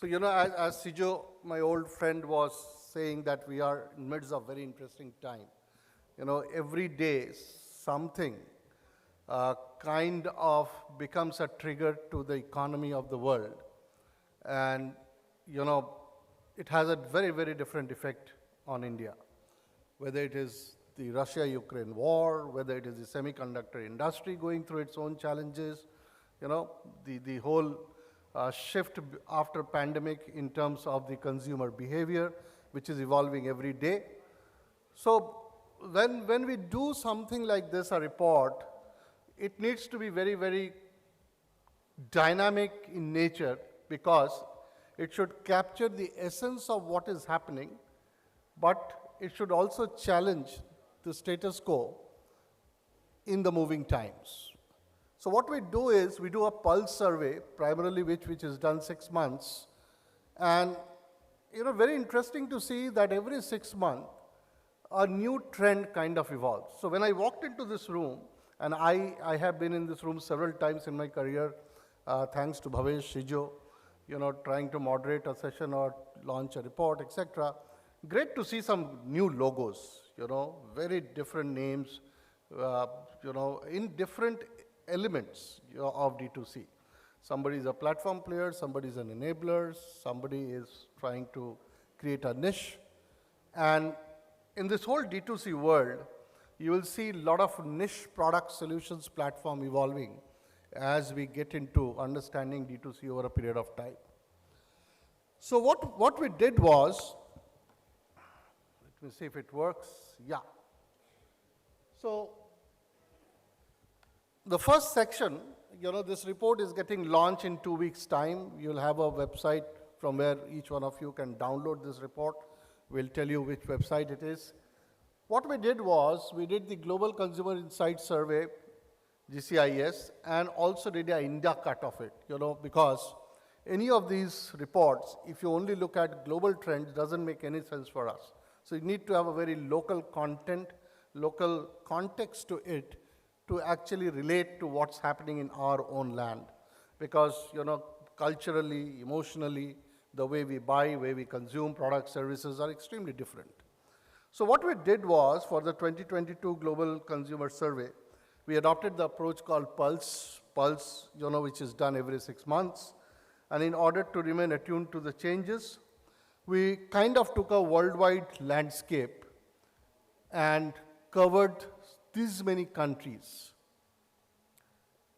So, as Sijo, my old friend, was saying that we are in the midst of very interesting time. Every day something kind of becomes a trigger to the economy of the world. And, it has a very, very different effect on India, whether it is the Russia-Ukraine war, whether it is the semiconductor industry going through its own challenges, the whole shift after pandemic in terms of the consumer behavior, which is evolving every day. So when we do something like this, a report, it needs to be very, very dynamic in nature, because it should capture the essence of what is happening, but it should also challenge the status quo in the moving times. So what we do is we do a pulse survey, primarily which is done 6 months, and very interesting to see that every 6 months a new trend kind of evolves. So when I walked into this room, and I have been in this room several times in my career, thanks to Bhavesh, Shijo, trying to moderate a session or launch a report, etc. Great to see some new logos, very different names, in different elements of D2C. Somebody is a platform player, somebody is an enabler, somebody is trying to create a niche. And in this whole D2C world, you will see a lot of niche product solutions platform evolving as we get into understanding D2C over a period of time. So what we did was, let me see if it works. Yeah. So the first section, this report is getting launched in 2 weeks' time. You'll have a website from where each one of you can download this report. We'll tell you which website it is. What we did was, we did the Global Consumer Insight Survey, GCIS, and also did an India cut of it, because any of these reports, if you only look at global trends, doesn't make any sense for us. So you need to have a very local content, local context to it, to actually relate to what's happening in our own land. Because, culturally, emotionally, the way we buy, way we consume products, services are extremely different. So what we did was, for the 2022 Global Consumer Survey, we adopted the approach called Pulse, which is done every 6 months. And in order to remain attuned to the changes, we kind of took a worldwide landscape and covered these many countries.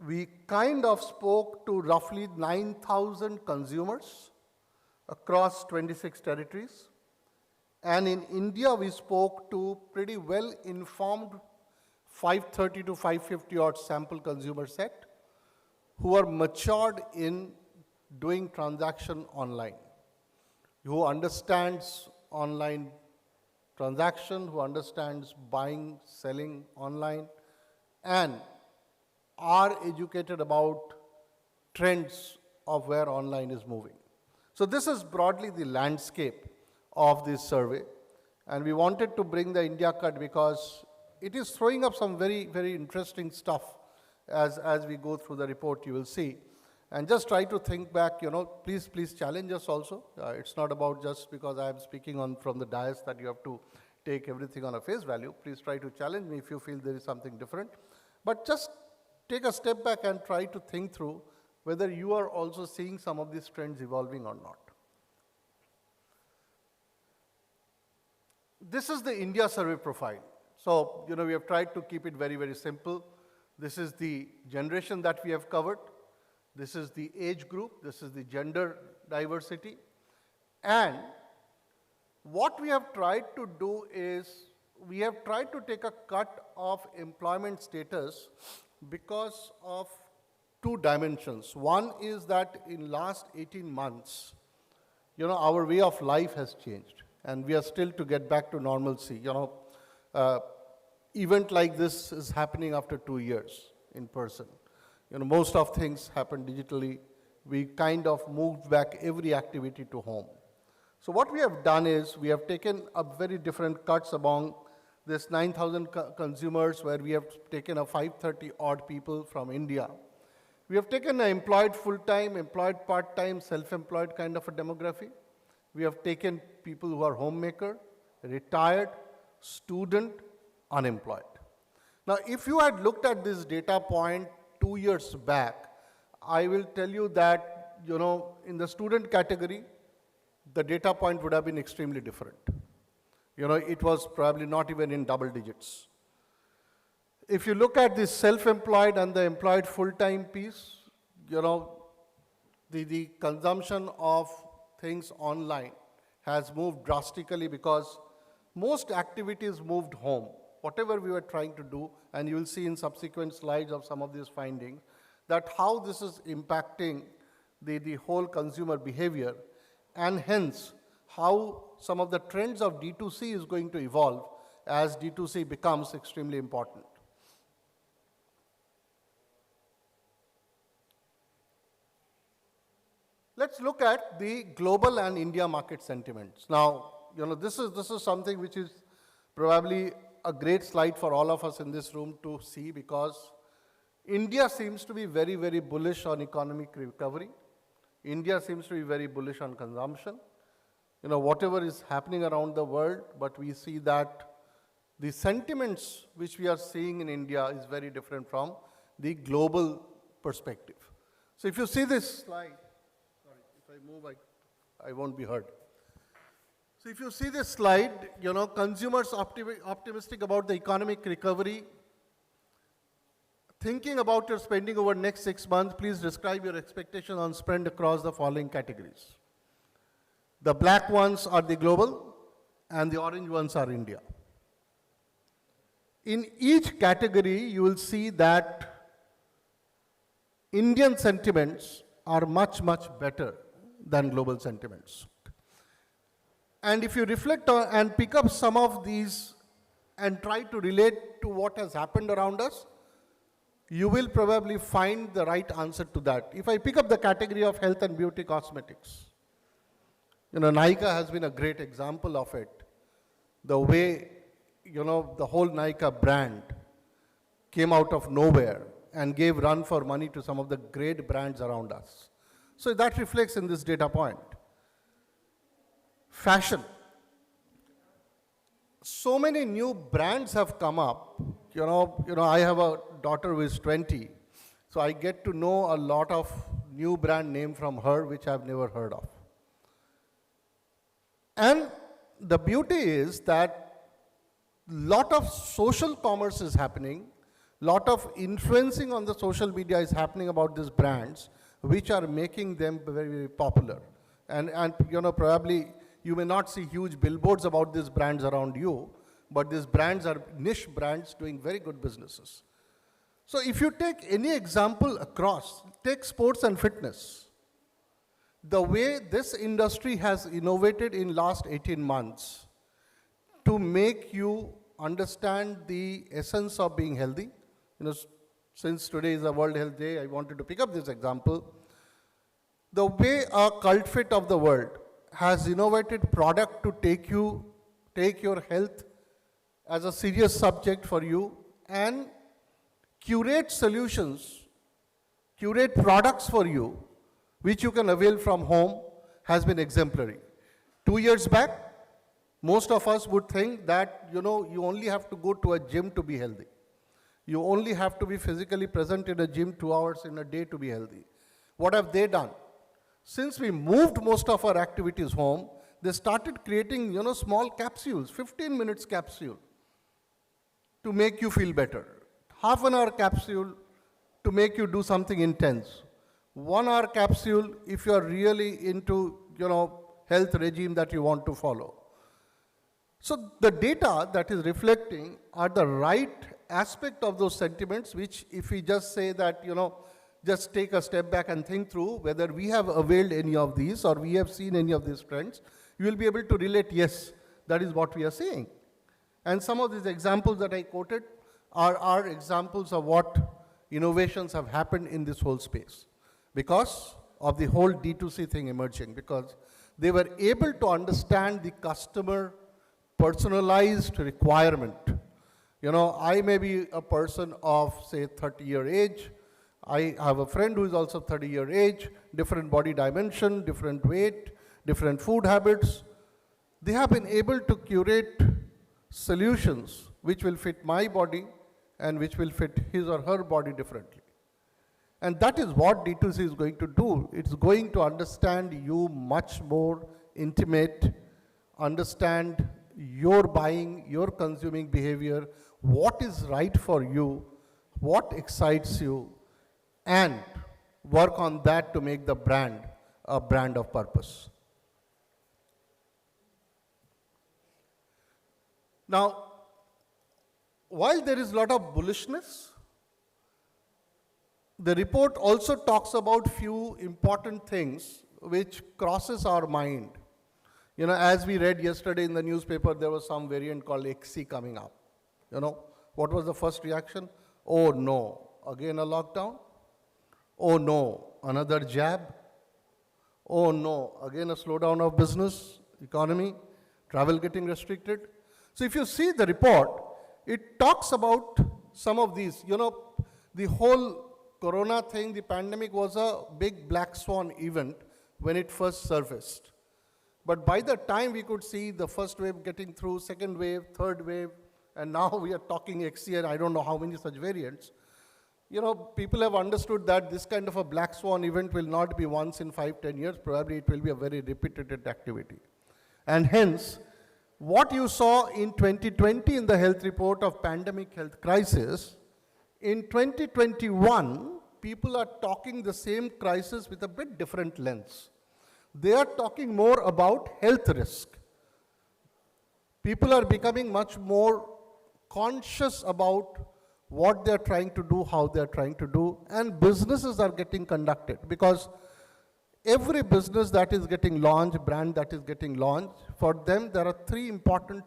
We kind of spoke to roughly 9,000 consumers across 26 territories. And in India, we spoke to pretty well-informed 530 to 550 odd sample consumer set who are matured in doing transaction online, who understands online transaction, who understands buying, selling online, and are educated about trends of where online is moving. So this is broadly the landscape of this survey. And we wanted to bring the India cut because it is throwing up some very, very interesting stuff as we go through the report, you will see. And just try to think back, please challenge us also. It's not about just because I am speaking from the dais that you have to take everything on a face value. Please try to challenge me if you feel there is something different. But just take a step back and try to think through whether you are also seeing some of these trends evolving or not. This is the India survey profile. So, we have tried to keep it very, very simple. This is the generation that we have covered. This is the age group. This is the gender diversity. And what we have tried to do is, we have tried to take a cut of employment status because of two dimensions. One is that in last 18 months, our way of life has changed. And we are still to get back to normalcy. Event like this is happening after 2 years in person. Most of things happen digitally. We kind of moved back every activity to home. So what we have done is, we have taken up very different cuts among this 9,000 consumers, where we have taken a 530 odd people from India. We have taken an employed full-time, employed part-time, self-employed kind of a demography. We have taken people who are homemaker, retired, student, unemployed. Now, if you had looked at this data point 2 years back, I will tell you that, in the student category, the data point would have been extremely different. It was probably not even in double digits. If you look at the self-employed and the employed full-time piece, the consumption of things online has moved drastically because most activities moved home. Whatever we were trying to do, and you will see in subsequent slides of some of these findings, that how this is impacting the whole consumer behavior, and hence how some of the trends of D2C is going to evolve as D2C becomes extremely important. Let's look at the global and India market sentiments. Now, this is something which is probably a great slide for all of us in this room to see, because India seems to be very, very bullish on economic recovery. India seems to be very bullish on consumption. Whatever is happening around the world, but we see that the sentiments which we are seeing in India is very different from the global perspective. So if you see this slide, sorry, if I move, I won't be heard. So if you see this slide, consumers optimistic about the economic recovery. Thinking about your spending over next 6 months, please describe your expectation on spend across the following categories. The black ones are the global, and the orange ones are India. In each category, you will see that Indian sentiments are much, much better than global sentiments. And if you reflect on and pick up some of these and try to relate to what has happened around us, you will probably find the right answer to that. If I pick up the category of health and beauty cosmetics, Nykaa has been a great example of it. The way, the whole Nykaa brand came out of nowhere and gave run for money to some of the great brands around us. So that reflects in this data point. Fashion. So many new brands have come up. I have a daughter who is 20, so I get to know a lot of new brand name from her which I've never heard of. And the beauty is that lot of social commerce is happening, lot of influencing on the social media is happening about these brands, which are making them very, very popular. And probably you may not see huge billboards about these brands around you, but these brands are niche brands doing very good businesses. So if you take any example across, take sports and fitness. The way this industry has innovated in last 18 months to make you understand the essence of being healthy. Since today is a World Health Day, I wanted to pick up this example. The way a cult fit of the world has innovated product to take your health as a serious subject for you and curate solutions, curate products for you, which you can avail from home, has been exemplary. 2 years back, most of us would think that, you only have to go to a gym to be healthy. You only have to be physically present in a gym 2 hours in a day to be healthy. What have they done? Since we moved most of our activities home, they started creating, small capsules, 15 minutes capsule to make you feel better. Half an hour capsule to make you do something intense. 1 hour capsule if you are really into, health regime that you want to follow. So the data that is reflecting are the right aspect of those sentiments, which if we just say that, just take a step back and think through whether we have availed any of these or we have seen any of these trends, you will be able to relate, yes, that is what we are seeing. And some of these examples that I quoted are examples of what innovations have happened in this whole space because of the whole D2C thing emerging, because they were able to understand the customer personalized requirement. I may be a person of, say, 30-year age. I have a friend who is also 30-year age, different body dimension, different weight, different food habits. They have been able to curate solutions which will fit my body and which will fit his or her body differently. And that is what D2C is going to do. It's going to understand you much more intimate, understand your buying, your consuming behavior, what is right for you, what excites you, and work on that to make the brand a brand of purpose. Now, while there is a lot of bullishness, the report also talks about few important things which crosses our mind. You know, as we read yesterday in the newspaper, there was some variant called XC coming up. You know, what was the first reaction? Oh no, again a lockdown? Oh no, another jab? Oh no, again a slowdown of business, economy, travel getting restricted. So if you see the report, it talks about some of these. You know, the whole Corona thing, the pandemic was a big black swan event when it first surfaced. But by the time we could see the first wave getting through, second wave, third wave, and now we are talking XC and I don't know how many such variants, you know, people have understood that this kind of a black swan event will not be once in 5-10 years, probably it will be a very repeated activity. And hence, what you saw in 2020 in the health report of pandemic health crisis, in 2021, people are talking the same crisis with a bit different lens. They are talking more about health risk. People are becoming much more conscious about what they are trying to do, how they are trying to do, and businesses are getting conducted because every business that is getting launched, brand that is getting launched, for them there are three important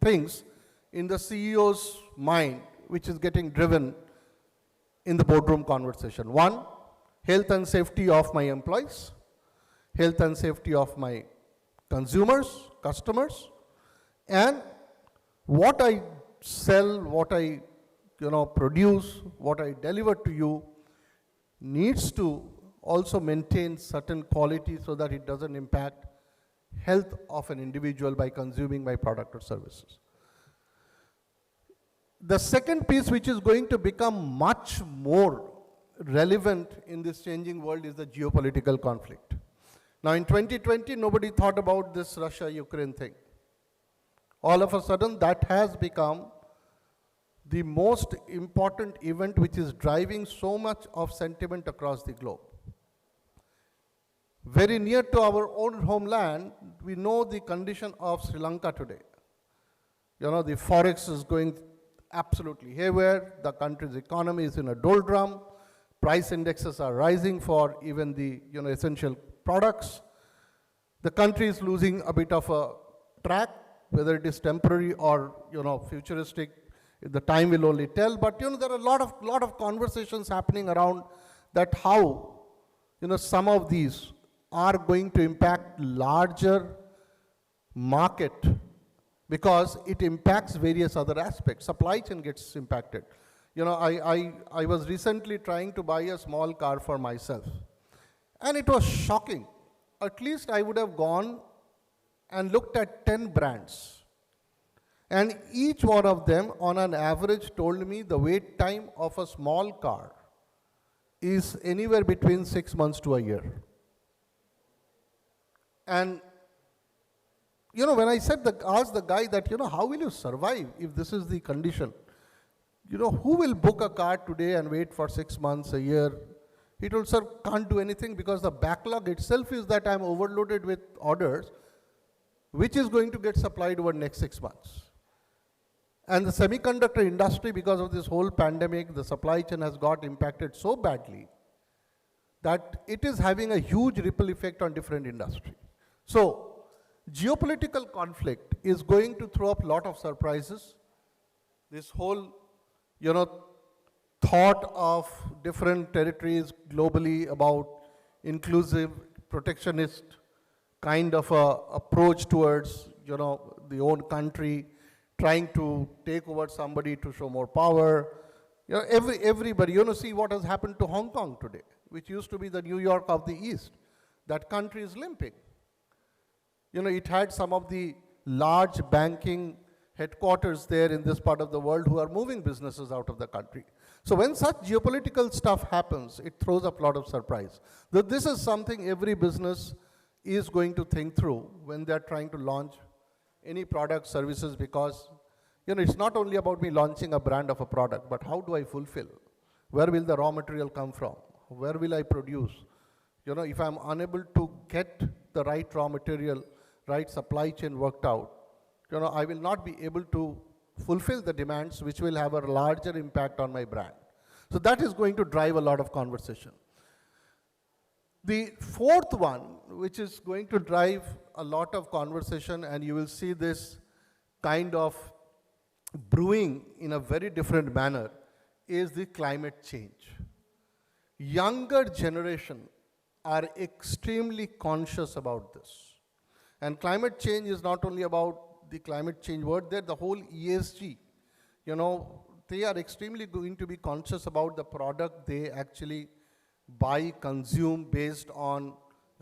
things in the CEO's mind which is getting driven in the boardroom conversation. One, health and safety of my employees, health and safety of my consumers, customers, and what I sell, what I produce, what I deliver to you needs to also maintain certain quality so that it doesn't impact health of an individual by consuming my product or services. The second piece which is going to become much more relevant in this changing world is the geopolitical conflict. Now in 2020, nobody thought about this Russia-Ukraine thing. All of a sudden, that has become the most important event which is driving so much of sentiment across the globe. Very near to our own homeland, we know the condition of Sri Lanka today. You know, the forex is going absolutely haywire, the country's economy is in a doldrum, price indexes are rising for even the essential products. The country is losing a bit of a track, whether it is temporary or futuristic, the time will only tell. But there are a lot of conversations happening around that how some of these are going to impact larger market because it impacts various other aspects. Supply chain gets impacted. I was recently trying to buy a small car for myself, and it was shocking. At least I would have gone and looked at 10 brands. And each one of them, on an average, told me the wait time of a small car is anywhere between 6 months to a year. And, when I asked the guy that, how will you survive if this is the condition? Who will book a car today and wait for 6 months, a year? He told, sir, can't do anything because the backlog itself is that I'm overloaded with orders, which is going to get supplied over the next 6 months. And the semiconductor industry, because of this whole pandemic, the supply chain has got impacted so badly that it is having a huge ripple effect on different industries. So, geopolitical conflict is going to throw up a lot of surprises. This whole, thought of different territories globally about inclusive, protectionist kind of a approach towards, the own country, trying to take over somebody to show more power, Everybody, see what has happened to Hong Kong today, which used to be the New York of the East. That country is limping. It had some of the large banking headquarters there in this part of the world who are moving businesses out of the country. So when such geopolitical stuff happens, it throws up a lot of surprise. This is something every business is going to think through when they're trying to launch any product, services, because it's not only about me launching a brand of a product, but how do I fulfill? Where will the raw material come from? Where will I produce? If I'm unable to get the right raw material, right supply chain worked out, I will not be able to fulfill the demands, which will have a larger impact on my brand. So that is going to drive a lot of conversation. The fourth one, which is going to drive a lot of conversation, and you will see this kind of brewing in a very different manner, is the climate change. Younger generation are extremely conscious about this. And climate change is not only about the climate change word there, the whole ESG. They are extremely going to be conscious about the product they actually buy, consume based on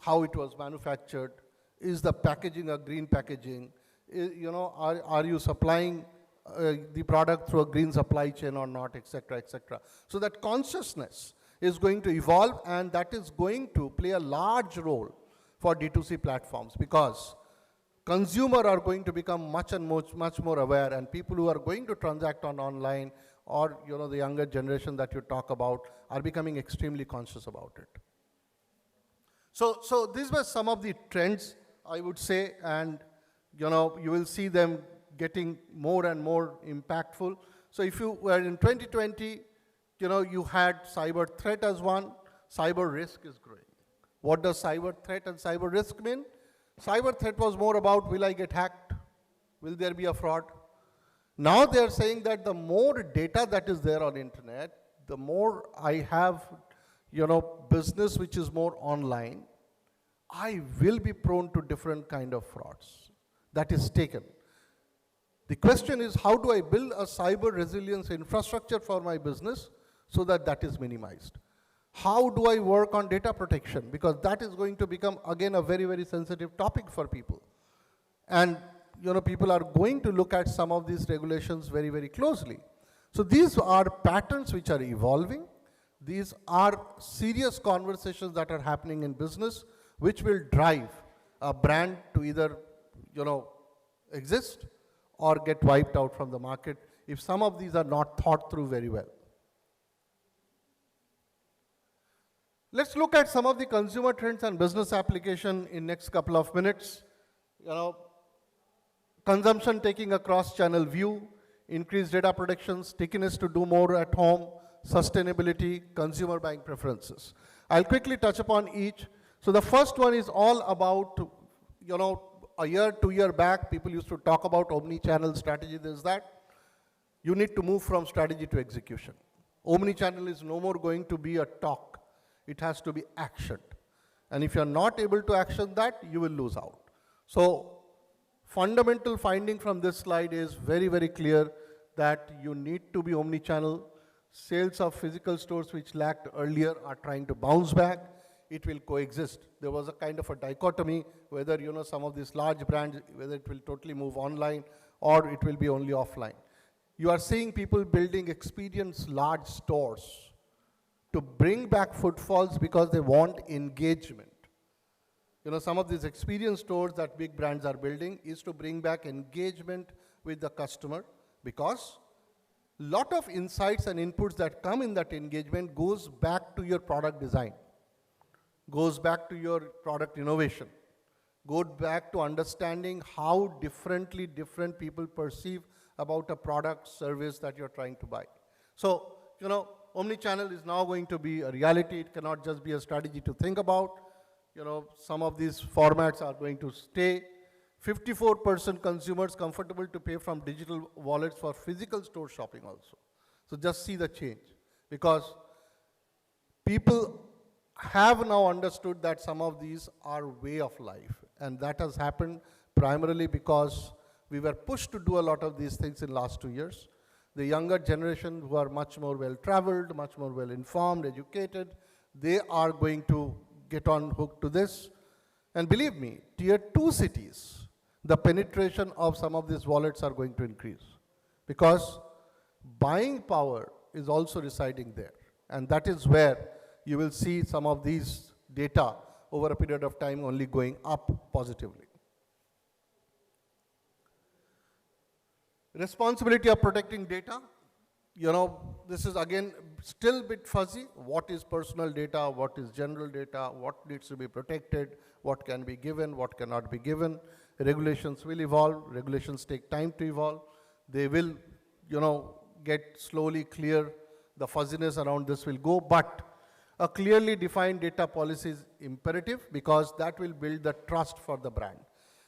how it was manufactured. Is the packaging a green packaging? Are you supplying the product through a green supply chain or not, etc., etc. So that consciousness is going to evolve, and that is going to play a large role for D2C platforms, because consumers are going to become much more aware, and people who are going to transact online, or the younger generation that you talk about, are becoming extremely conscious about it. So these were some of the trends, I would say, and you will see them getting more and more impactful. So if you were in 2020, you had cyber threat as one, cyber risk is growing. What does cyber threat and cyber risk mean? Cyber threat was more about, will I get hacked? Will there be a fraud? Now they are saying that the more data that is there on internet, the more I have, business which is more online, I will be prone to different kind of frauds. That is taken. The question is, how do I build a cyber resilience infrastructure for my business so that that is minimized? How do I work on data protection? Because that is going to become, again, a very, very sensitive topic for people. And people are going to look at some of these regulations very, very closely. So these are patterns which are evolving. These are serious conversations that are happening in business, which will drive a brand to either, exist or get wiped out from the market if some of these are not thought through very well. Let's look at some of the consumer trends and business application in next couple of minutes. Consumption taking a cross-channel view, increased data protection, stickiness to do more at home, sustainability, consumer buying preferences. I'll quickly touch upon each. So the first one is all about, a year, 2 years back, people used to talk about omni-channel strategy, this, that. You need to move from strategy to execution. Omni-channel is no more going to be a talk. It has to be actioned. And if you're not able to action that, you will lose out. So fundamental finding from this slide is very, very clear that you need to be omni-channel. Sales of physical stores which lacked earlier are trying to bounce back. It will coexist. There was a kind of a dichotomy whether, some of these large brands, whether it will totally move online or it will be only offline. You are seeing people building experienced large stores to bring back footfalls because they want engagement. Some of these experience stores that big brands are building is to bring back engagement with the customer, because lot of insights and inputs that come in that engagement goes back to your product design, goes back to your product innovation, goes back to understanding how differently different people perceive about a product, service that you're trying to buy. So, omni-channel is now going to be a reality. It cannot just be a strategy to think about. Some of these formats are going to stay. 54% consumers comfortable to pay from digital wallets for physical store shopping also. So just see the change, because people have now understood that some of these are way of life, and that has happened primarily because we were pushed to do a lot of these things in last 2 years. the younger generation who are much more well-traveled, much more well-informed, educated, they are going to get on hook to this. And believe me, tier 2 cities, the penetration of some of these wallets are going to increase because buying power is also residing there. And that is where you will see some of these data over a period of time only going up positively. Responsibility of protecting data. This is again still a bit fuzzy. What is personal data? What is general data? What needs to be protected? What can be given? What cannot be given? Regulations will evolve. Regulations take time to evolve. They will, get slowly clear. The fuzziness around this will go, but a clearly defined data policy is imperative because that will build the trust for the brand.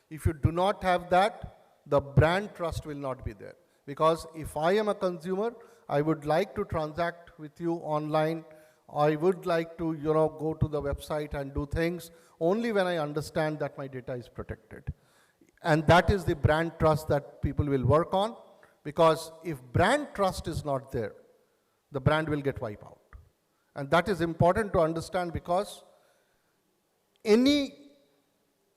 If you do not have that, the brand trust will not be there. Because if I am a consumer, I would like to transact with you online. I would like to, go to the website and do things only when I understand that my data is protected. And that is the brand trust that people will work on, because if brand trust is not there, the brand will get wiped out. And that is important to understand, because any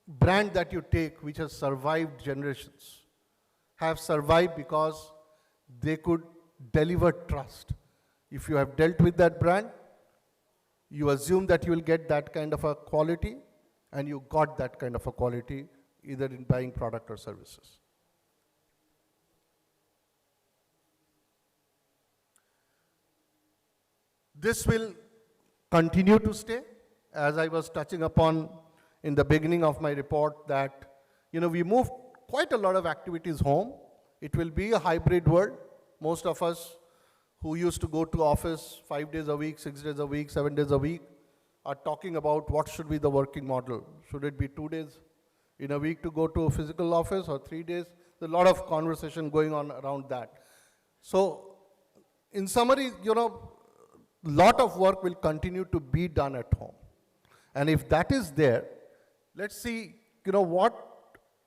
brand that you take which has survived generations have survived because they could deliver trust. If you have dealt with that brand, you assume that you will get that kind of a quality, and you got that kind of a quality either in buying product or services. This will continue to stay, as I was touching upon in the beginning of my report, that we moved quite a lot of activities home. It will be a hybrid world. Most of us who used to go to office 5 days a week, 6 days a week, 7 days a week, are talking about what should be the working model. Should it be 2 days in a week to go to a physical office, or 3 days? There's a lot of conversation going on around that. So in summary, lot of work will continue to be done at home. And if that is there, let's see, what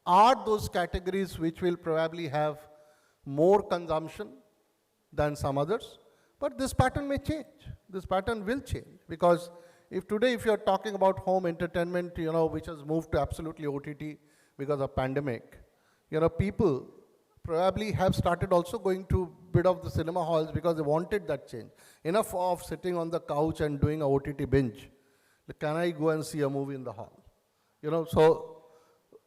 are those categories which will probably have more consumption than some others. But this pattern may change. This pattern will change, because if you're talking about home entertainment, which has moved to absolutely OTT because of pandemic, people probably have started also going to bit of the cinema halls because they wanted that change. Enough of sitting on the couch and doing a OTT binge. Can I go and see a movie in the hall? So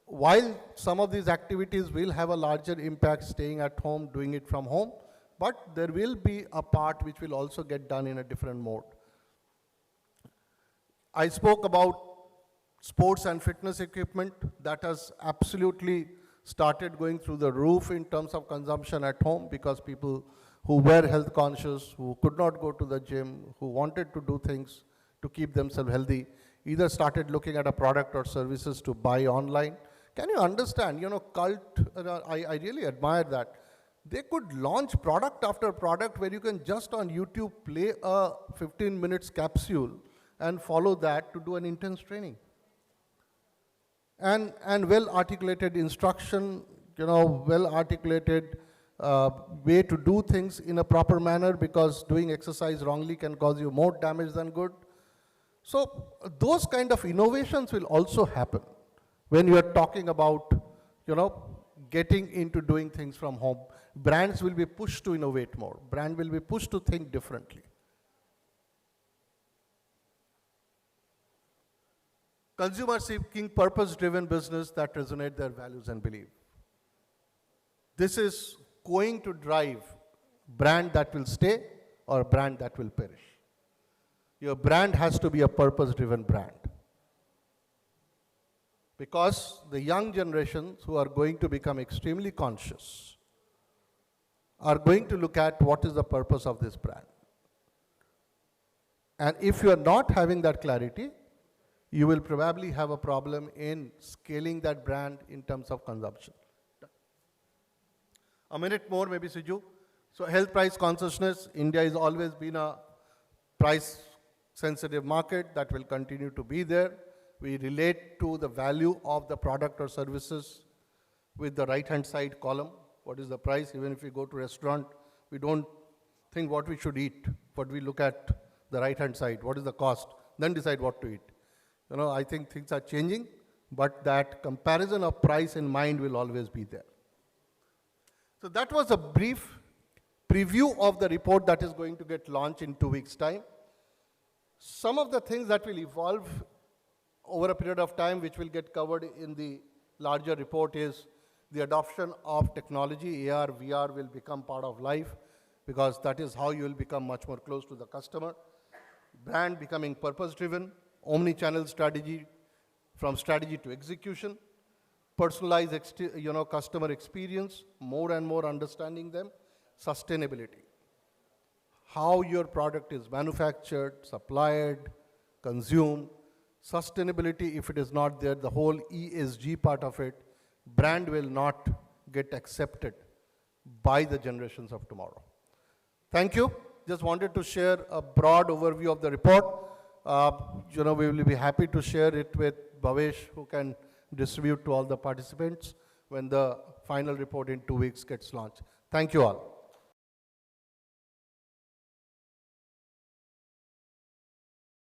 while some of these activities will have a larger impact staying at home, doing it from home, but there will be a part which will also get done in a different mode. I spoke about sports and fitness equipment. That has absolutely started going through the roof in terms of consumption at home, because people who were health conscious, who could not go to the gym, who wanted to do things to keep themselves healthy, either started looking at a product or services to buy online. Can you understand, cult, I really admire that. They could launch product after product where you can just on YouTube play a 15 minutes capsule and follow that to do an intense training. And well-articulated instruction, well-articulated way to do things in a proper manner, because doing exercise wrongly can cause you more damage than good. So those kind of innovations will also happen when you are talking about, getting into doing things from home. Brands will be pushed to innovate more. Brand will be pushed to think differently. Consumers seeking purpose-driven business that resonate their values and belief. This is going to drive brand that will stay or brand that will perish. Your brand has to be a purpose-driven brand. Because the young generations who are going to become extremely conscious are going to look at what is the purpose of this brand. And if you are not having that clarity, you will probably have a problem in scaling that brand in terms of consumption. A minute more, maybe, Siju. So health price consciousness. India has always been a price-sensitive market that will continue to be there. We relate to the value of the product or services with the right-hand side column. What is the price? Even if you go to a restaurant, we don't think what we should eat, but we look at the right-hand side, what is the cost, then decide what to eat. I think things are changing, but that comparison of price in mind will always be there. So that was a brief preview of the report that is going to get launched in 2 weeks' time. Some of the things that will evolve over a period of time, which will get covered in the larger report, is the adoption of technology. AR, VR will become part of life, because that is how you will become much more close to the customer. Brand becoming purpose-driven, omni-channel strategy, from strategy to execution, personalized customer experience, more and more understanding them, sustainability. How your product is manufactured, supplied, consumed, sustainability, if it is not there, the whole ESG part of it, brand will not get accepted by the generations of tomorrow. Thank you. Just wanted to share a broad overview of the report. We will be happy to share it with Bhavesh, who can distribute to all the participants when the final report in 2 weeks gets launched. Thank you all.